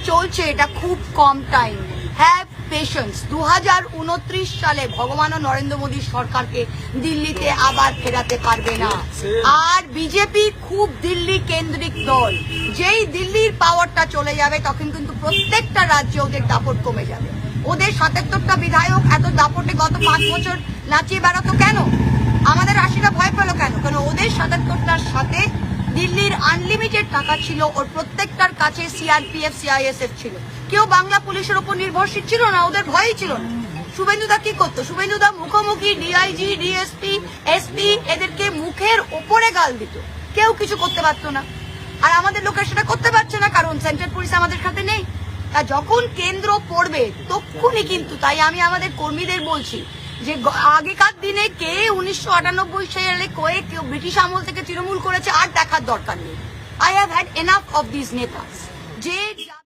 চলছে এটা খুব কম টাইম। Have patience. 2029 সালে ভগবান নরেন্দ্র মোদীর সরকারকে দিল্লিতে আবার ফেরাতে পারবে না। আর বিজেপি খুব দিল্লি কেন্দ্রিক দল, যেই দিল্লির পাওয়ারটা চলে যাবে তখন কিন্তু প্রত্যেকটা রাজ্যে ওদের দাপট কমে যাবে। ওদের 77টা বিধায়ক এত দাপটে গত 5 বছর নাচিয়ে বেড়াতো কেন? আমাদের 80টা ভয় পেল কেন? কারণ ওদের 77টার সাথে দিল্লির আনলিমিটেড টাকা ছিল, ওর প্রত্যেকটার কাছে সিআরপিএফ সিআইএসএফ ছিল। কেউ বাংলা পুলিশের উপর নির্ভরশীল ছিল না, ওদের ভয়ই ছিল না। শুভেন্দুদা কি করতো? শুভেন্দুদা মুখোমুখি ডিআইজি ডিএসপি এসপি এদেরকে মুখের ওপরে গাল দিত, কেউ কিছু করতে পারতো না। আর আমাদের লোকের সেটা করতে পারছে না, কারণ সেন্ট্রাল পুলিশ আমাদের সাথে নেই। আর যখন কেন্দ্র পড়বে তখনই কিন্তু, তাই আমি আমাদের কর্মীদের বলছি যে আগেকার দিনে কে 1998 সালে কেউ ব্রিটিশ আমল থেকে তৃণমূল করেছে আর দেখার দরকার নেই। I have had enough of this নেতা যে